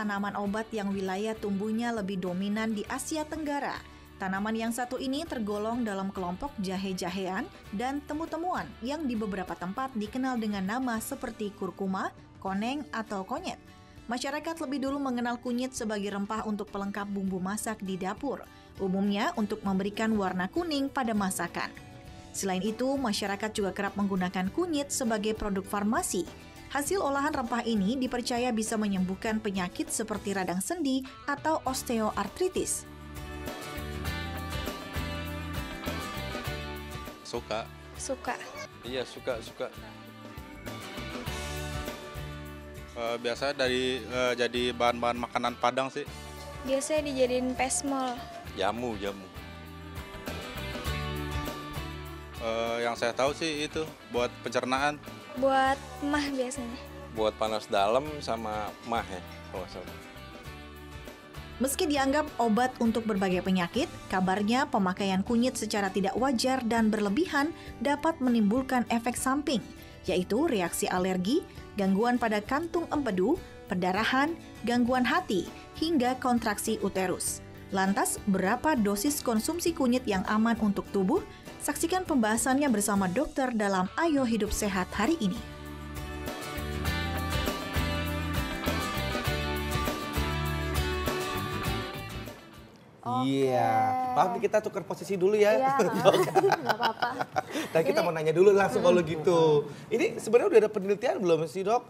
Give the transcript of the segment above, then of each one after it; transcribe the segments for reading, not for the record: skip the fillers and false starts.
tanaman obat yang wilayah tumbuhnya lebih dominan di Asia Tenggara. Tanaman yang satu ini tergolong dalam kelompok jahe-jahean dan temu-temuan yang di beberapa tempat dikenal dengan nama seperti kurkuma, koneng, atau konyet. Masyarakat lebih dulu mengenal kunyit sebagai rempah untuk pelengkap bumbu masak di dapur, umumnya untuk memberikan warna kuning pada masakan. Selain itu, masyarakat juga kerap menggunakan kunyit sebagai produk farmasi. Hasil olahan rempah ini dipercaya bisa menyembuhkan penyakit seperti radang sendi atau osteoartritis. Suka. Iya, suka. Biasa jadi bahan-bahan makanan Padang sih. Biasanya dijadiin pesmol. Jamu. Yang saya tahu sih itu buat pencernaan. Buat mah biasanya. Buat panas dalam sama mah ya, kalau salah. Meski dianggap obat untuk berbagai penyakit, kabarnya pemakaian kunyit secara tidak wajar dan berlebihan dapat menimbulkan efek samping, yaitu reaksi alergi, gangguan pada kantung empedu, perdarahan, gangguan hati, hingga kontraksi uterus. Lantas, berapa dosis konsumsi kunyit yang aman untuk tubuh? Saksikan pembahasannya bersama dokter dalam Ayo Hidup Sehat hari ini. Iya, maaf nih kita tukar posisi dulu ya. Iya, nggak apa-apa. Dan kita mau nanya dulu langsung kalau gitu. Ini sebenarnya udah ada penelitian belum sih dok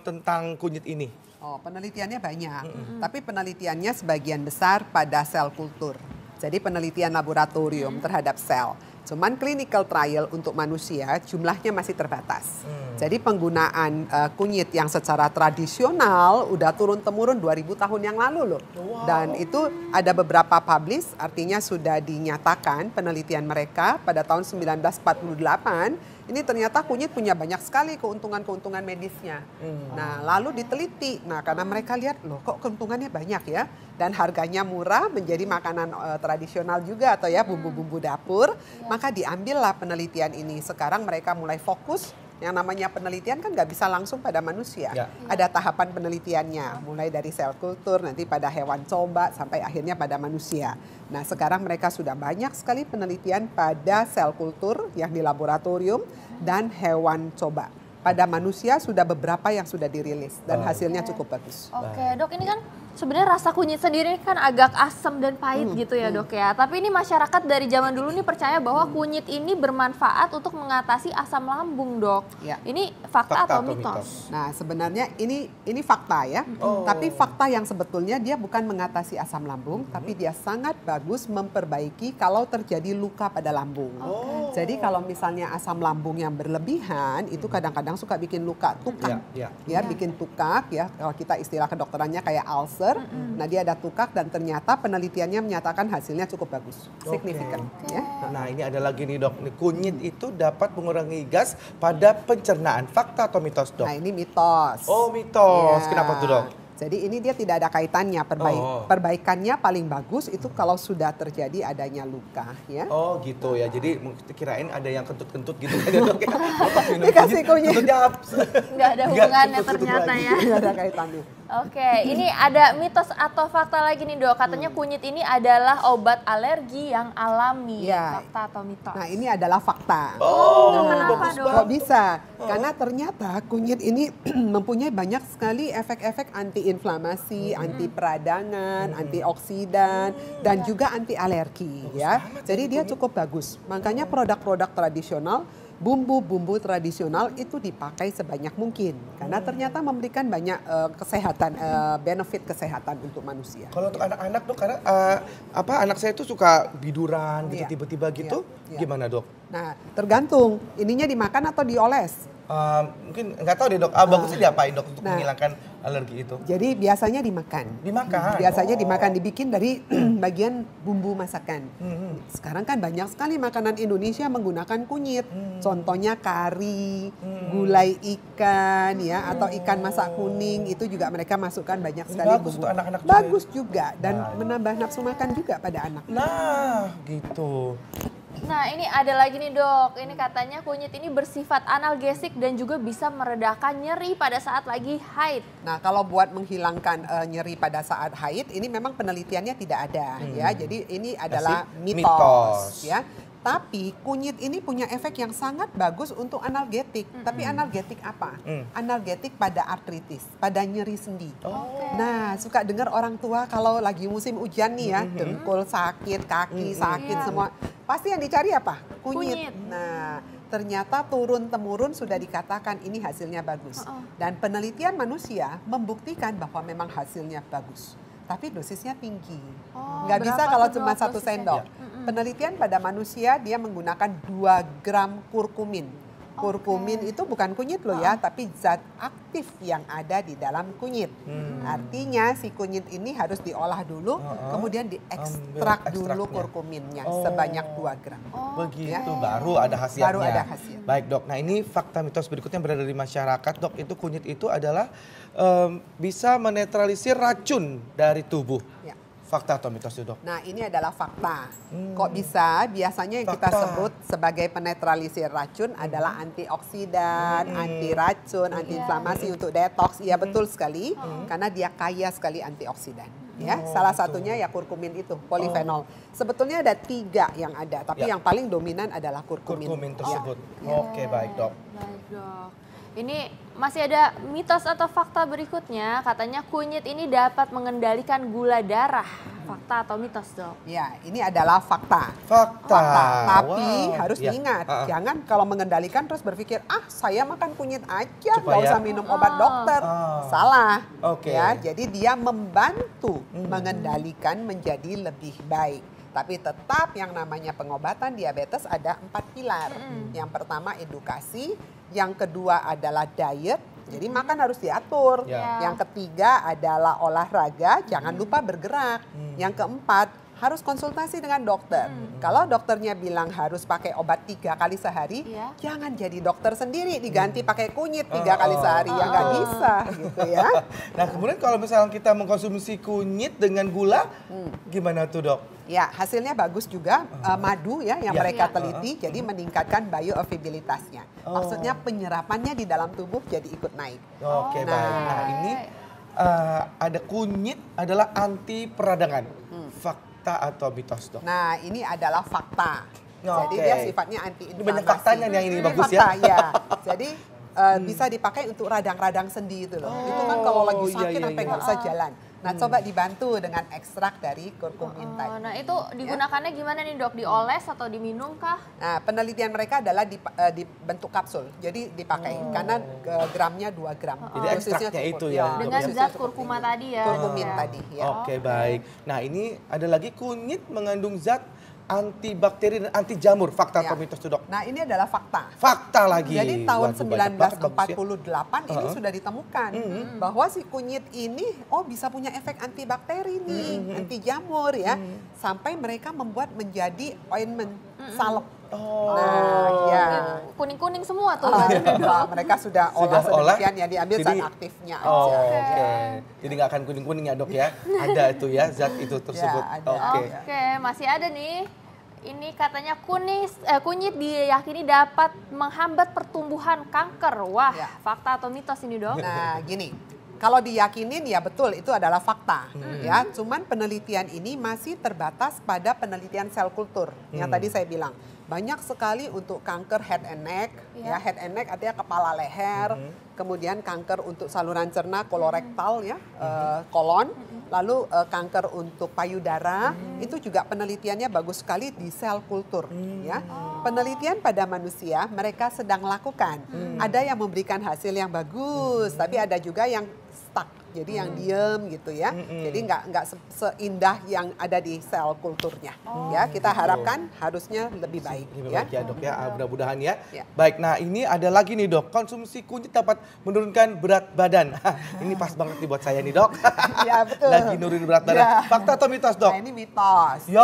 tentang kunyit ini? Oh, penelitiannya banyak, tapi penelitiannya sebagian besar pada sel kultur. Jadi penelitian laboratorium terhadap sel. Cuman clinical trial untuk manusia jumlahnya masih terbatas. Jadi penggunaan kunyit yang secara tradisional udah turun-temurun 2000 tahun yang lalu loh. Wow. Dan itu ada beberapa publish, artinya sudah dinyatakan penelitian mereka pada tahun 1948. Ini ternyata kunyit punya banyak sekali keuntungan-keuntungan medisnya. Nah, lalu diteliti. Nah, karena mereka lihat, loh kok keuntungannya banyak ya. Dan harganya murah, menjadi makanan tradisional juga atau ya bumbu-bumbu dapur. Maka diambillah penelitian ini. Sekarang mereka mulai fokus. Yang namanya penelitian kan nggak bisa langsung pada manusia. Ada tahapan penelitiannya. Mulai dari sel kultur, nanti pada hewan coba, sampai akhirnya pada manusia. Nah sekarang mereka sudah banyak sekali penelitian pada sel kultur yang di laboratorium dan hewan coba. Pada manusia sudah beberapa yang sudah dirilis dan hasilnya cukup bagus. Oke, dok, ini kan sebenarnya rasa kunyit sendiri kan agak asam dan pahit gitu ya dok ya. Tapi ini masyarakat dari zaman dulu nih percaya bahwa kunyit ini bermanfaat untuk mengatasi asam lambung dok. Ya. Ini fakta atau mitos? Nah sebenarnya ini fakta ya. Tapi fakta yang sebetulnya dia bukan mengatasi asam lambung, tapi dia sangat bagus memperbaiki kalau terjadi luka pada lambung. Jadi kalau misalnya asam lambung yang berlebihan itu kadang-kadang suka bikin luka tukak, bikin tukak ya. Kalau kita istilah kedokterannya kayak ulcer, nah dia ada tukak dan ternyata penelitiannya menyatakan hasilnya cukup bagus, signifikan. Ya. Nah ini ada lagi nih dok, kunyit itu dapat mengurangi gas pada pencernaan, fakta atau mitos dok? Nah ini mitos. Oh mitos, kenapa tuh dok? Jadi ini dia tidak ada kaitannya, perbaikannya paling bagus itu kalau sudah terjadi adanya luka ya. Oh gitu ya, jadi kirain ada yang kentut-kentut gitu kan dok ya. Dikasih kunyit. Nggak ada hubungannya ternyata ya. Nggak ada kaitannya. Oke, ini ada mitos atau fakta lagi nih dok, katanya kunyit ini adalah obat alergi yang alami, fakta atau mitos? Nah ini adalah fakta. Kenapa dok? Kok bisa? Karena ternyata kunyit ini mempunyai banyak sekali efek-efek anti-inflamasi, anti peradangan, antioksidan, dan juga anti alergi ya. Jadi dia cukup bagus. Makanya produk-produk tradisional, bumbu-bumbu tradisional itu dipakai sebanyak mungkin karena ternyata memberikan banyak kesehatan, benefit kesehatan untuk manusia. Kalau untuk anak-anak dok, karena anak saya itu suka biduran gitu tiba-tiba gitu, gimana dok? Nah tergantung ininya dimakan atau dioles. Mungkin nggak tahu deh dok, bagusnya diapain dok untuk menghilangkan alergi itu? Jadi biasanya dimakan. Biasanya dimakan, dibikin dari bagian bumbu masakan. Sekarang kan banyak sekali makanan Indonesia menggunakan kunyit. Contohnya kari, gulai ikan ya, atau ikan masak kuning itu juga mereka masukkan banyak sekali bagus bumbu. Anak-anak bagus juga dan menambah nafsu makan juga pada anak. Nah gitu. Nah ini ada lagi nih dok, ini katanya kunyit ini bersifat analgesik dan juga bisa meredakan nyeri pada saat lagi haid. Nah, kalau buat menghilangkan nyeri pada saat haid, ini memang penelitiannya tidak ada ya. Jadi ini adalah mitos ya. Tapi kunyit ini punya efek yang sangat bagus untuk analgetik. Tapi analgetik apa? Analgetik pada artritis, pada nyeri sendi. Nah, suka dengar orang tua kalau lagi musim hujan nih ya, dengkul sakit, kaki sakit semua. Pasti yang dicari apa? Kunyit. Nah, ternyata turun-temurun sudah dikatakan ini hasilnya bagus. Dan penelitian manusia membuktikan bahwa memang hasilnya bagus. Tapi dosisnya tinggi. Nggak bisa kalau cuma 1 sendok. Penelitian pada manusia dia menggunakan 2 gram kurkumin. Kurkumin itu bukan kunyit loh ya, tapi zat aktif yang ada di dalam kunyit. Artinya si kunyit ini harus diolah dulu, kemudian diekstrak dulu kurkuminnya sebanyak 2 gram. Begitu, baru ada khasiatnya. Baru ada khasiat. Baik dok, nah ini fakta mitos berikutnya yang berada di masyarakat dok, itu kunyit itu adalah bisa menetralisir racun dari tubuh. Ya. Fakta atau mitos itu dok? Nah ini adalah fakta. Kok bisa? Biasanya yang kita sebut sebagai penetralisir racun adalah antioksidan, anti racun, anti inflamasi untuk detox. Iya betul sekali, karena dia kaya sekali antioksidan. Ya, salah satunya ya kurkumin itu, polifenol. Sebetulnya ada 3 yang ada, tapi yang paling dominan adalah kurkumin. Kurkumin tersebut. Oke, baik dok. Baik dok. Ini masih ada mitos atau fakta berikutnya, katanya kunyit ini dapat mengendalikan gula darah. Fakta atau mitos dok? Ya, ini adalah fakta. Fakta. Tapi harus diingat, jangan kalau mengendalikan terus berpikir, saya makan kunyit aja, nggak usah minum obat dokter. Salah. Ya, jadi dia membantu mengendalikan menjadi lebih baik. Tapi tetap yang namanya pengobatan diabetes ada 4 pilar. Yang pertama edukasi, yang kedua adalah diet, jadi makan harus diatur. Yang ketiga adalah olahraga, jangan lupa bergerak. Yang keempat harus konsultasi dengan dokter. Kalau dokternya bilang harus pakai obat 3 kali sehari, jangan jadi dokter sendiri diganti pakai kunyit 3 kali sehari, ya nggak bisa gitu ya. Nah kemudian kalau misalnya kita mengkonsumsi kunyit dengan gula, gimana tuh dok? Ya, hasilnya bagus juga, madu ya yang mereka teliti, jadi meningkatkan bioavailabilitasnya. Maksudnya penyerapannya di dalam tubuh jadi ikut naik. Oke, baik. Nah ini ada kunyit adalah anti peradangan. Fakta atau mitos dok? Nah ini adalah fakta. Jadi dia sifatnya anti inflamasi. Ini banyak faktanya yang ini bagus fakta, ya. Jadi bisa dipakai untuk radang-radang sendi itu loh. Itu kan kalau lagi sakit sampai nggak bisa jalan. Nah coba dibantu dengan ekstrak dari kurkumin tadi. Nah itu digunakannya gimana nih dok? Dioles atau diminum kah? Nah penelitian mereka adalah dibentuk kapsul. Jadi dipakai karena gramnya 2 gram. Jadi ekstraknya itu ya. Dengan zat kurkuma tadi ya. Kurkumin tadi ya. Oke, baik. Nah ini ada lagi kunyit mengandung zat antibakteri dan anti jamur. Fakta atau mitos itu dok? Nah ini adalah fakta. Fakta lagi. Jadi tahun Waduh, 1948 ini sudah ditemukan bahwa si kunyit ini bisa punya efek antibakteri nih, anti jamur ya. Sampai mereka membuat menjadi ointment, salep. Nah, ya. Kuning-kuning semua tuh. Mereka sudah olah sedemikian ya, diambil zat aktifnya aja. Oke. Jadi nggak akan kuning-kuning ya dok ya? Ada itu ya zat itu tersebut. Oke, masih ada nih. Ini katanya kunyit diyakini dapat menghambat pertumbuhan kanker. Wah, fakta atau mitos ini dok? Nah, gini. Kalau diyakinin ya betul itu adalah fakta ya. Cuman penelitian ini masih terbatas pada penelitian sel kultur. Yang tadi saya bilang banyak sekali untuk kanker head and neck ya. Head and neck artinya kepala leher. Kemudian kanker untuk saluran cerna kolorektal ya, kolon. Lalu kanker untuk payudara itu juga penelitiannya bagus sekali di sel kultur ya. Penelitian pada manusia mereka sedang lakukan. Ada yang memberikan hasil yang bagus, tapi ada juga yang stuck. Jadi yang diem gitu ya. Jadi nggak seindah yang ada di sel kulturnya. Ya, kita harapkan harusnya lebih baik ya. Ya dok ya, mudah-mudahan ya. Baik, nah ini ada lagi nih dok, konsumsi kunyit dapat menurunkan berat badan. Ini pas banget nih buat saya nih dok. Ya betul. Lagi nurunin berat badan. Fakta atau mitos dok? Nah ini mitos. Ya,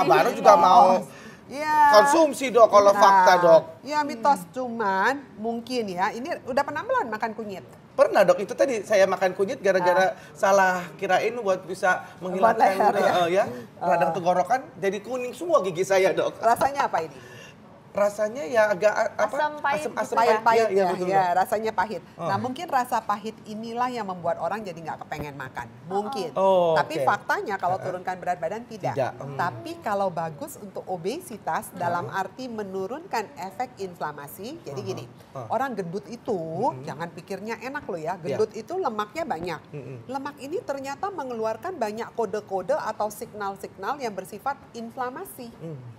baru juga mau Iya. konsumsi dok kalau Nah, fakta dok. Ya mitos, cuman mungkin ya, ini udah pernah belum makan kunyit? Pernah dok, itu tadi saya makan kunyit gara-gara salah kirain buat bisa menghilangkan leher, ya. radang tenggorokan, jadi kuning semua gigi saya dok. Rasanya apa ini? Rasanya ya agak Asam pahit asam Pahit-pahit ya, ya, betul, ya, Dok. rasanya pahit. Oh. Nah mungkin rasa pahit inilah yang membuat orang jadi nggak kepengen makan, mungkin. Oh, Tapi oke. faktanya kalau turunkan berat badan tidak. Tidak, Tapi kalau bagus untuk obesitas dalam arti menurunkan efek inflamasi. Jadi gini, orang gendut itu jangan pikirnya enak loh ya. Gendut itu lemaknya banyak. Lemak ini ternyata mengeluarkan banyak kode-kode atau signal-signal yang bersifat inflamasi.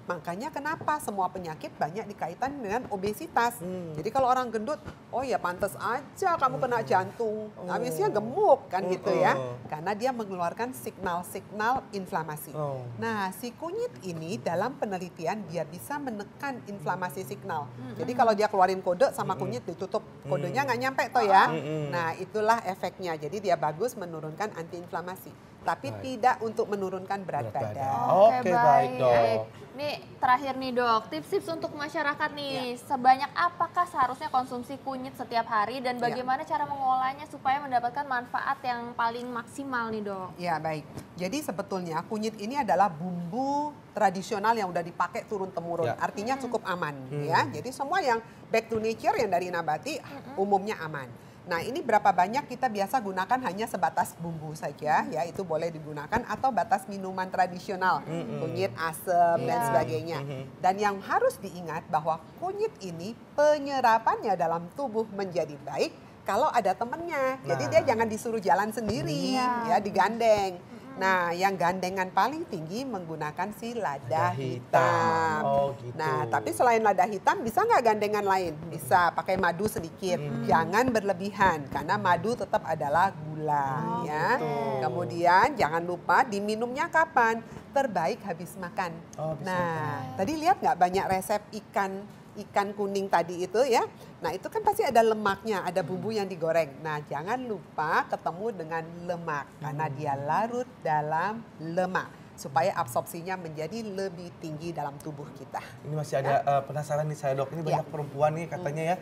Makanya kenapa semua penyakit banyak dikaitan dengan obesitas. Jadi kalau orang gendut, oh ya pantas aja kamu kena jantung. Habisnya gemuk kan gitu ya. Karena dia mengeluarkan signal-signal inflamasi. Nah, si kunyit ini dalam penelitian dia bisa menekan inflamasi signal. Jadi kalau dia keluarin kode sama kunyit ditutup, kodenya nggak nyampe toh ya. Nah, itulah efeknya. Jadi dia bagus menurunkan antiinflamasi, tapi tidak untuk menurunkan berat badan. Oke, baik, Dok. Nih terakhir nih dok, tips-tips untuk masyarakat nih, sebanyak apakah seharusnya konsumsi kunyit setiap hari dan bagaimana cara mengolahnya supaya mendapatkan manfaat yang paling maksimal nih dok? Ya baik, jadi sebetulnya kunyit ini adalah bumbu tradisional yang udah dipakai turun-temurun, artinya cukup aman ya. Jadi semua yang back to nature yang dari nabati umumnya aman. Nah ini berapa banyak kita biasa gunakan hanya sebatas bumbu saja ya, itu boleh digunakan atau batas minuman tradisional, kunyit, asam dan sebagainya. Dan yang harus diingat bahwa kunyit ini penyerapannya dalam tubuh menjadi baik kalau ada temennya. Jadi dia jangan disuruh jalan sendiri ya, digandeng. Nah, yang gandengan paling tinggi menggunakan si lada hitam. Oh, gitu. Nah, tapi selain lada hitam bisa nggak gandengan lain? Bisa pakai madu sedikit. Jangan berlebihan karena madu tetap adalah gula ya. Kemudian jangan lupa diminumnya kapan? Terbaik habis makan. Nah, tadi lihat nggak banyak resep ikan kuning tadi itu ya. Nah itu kan pasti ada lemaknya, ada bumbu yang digoreng. Nah jangan lupa ketemu dengan lemak karena dia larut dalam lemak supaya absorpsinya menjadi lebih tinggi dalam tubuh kita. Ini masih ada penasaran nih saya dok, ini banyak perempuan nih katanya ya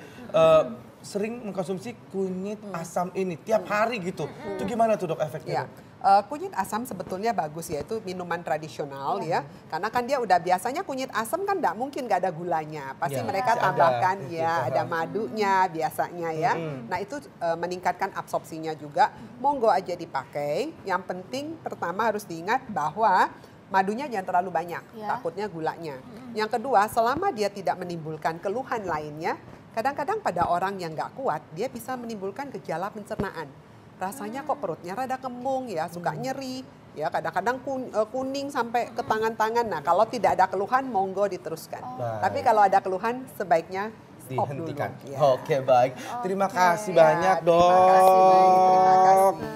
sering mengkonsumsi kunyit asam ini tiap hari gitu. Itu gimana tuh dok efeknya? Ya. Kunyit asam sebetulnya bagus ya, itu minuman tradisional ya. Karena kan dia udah biasanya kunyit asam kan nggak mungkin nggak ada gulanya. Pasti mereka tambahkan ada madunya biasanya ya. Nah itu meningkatkan absorpsinya juga. Monggo aja dipakai. Yang penting pertama harus diingat bahwa madunya jangan terlalu banyak, takutnya gulanya. Yang kedua, selama dia tidak menimbulkan keluhan lainnya, kadang-kadang pada orang yang nggak kuat, dia bisa menimbulkan gejala pencernaan. Rasanya kok perutnya rada kembung ya, suka nyeri, ya kadang-kadang kuning sampai ke tangan-tangan. Nah kalau tidak ada keluhan, monggo diteruskan. Tapi kalau ada keluhan, sebaiknya stop Dihentikan. dulu. Ya. Oke baik, terima kasih banyak dok. Terima kasih, baik. Terima kasih.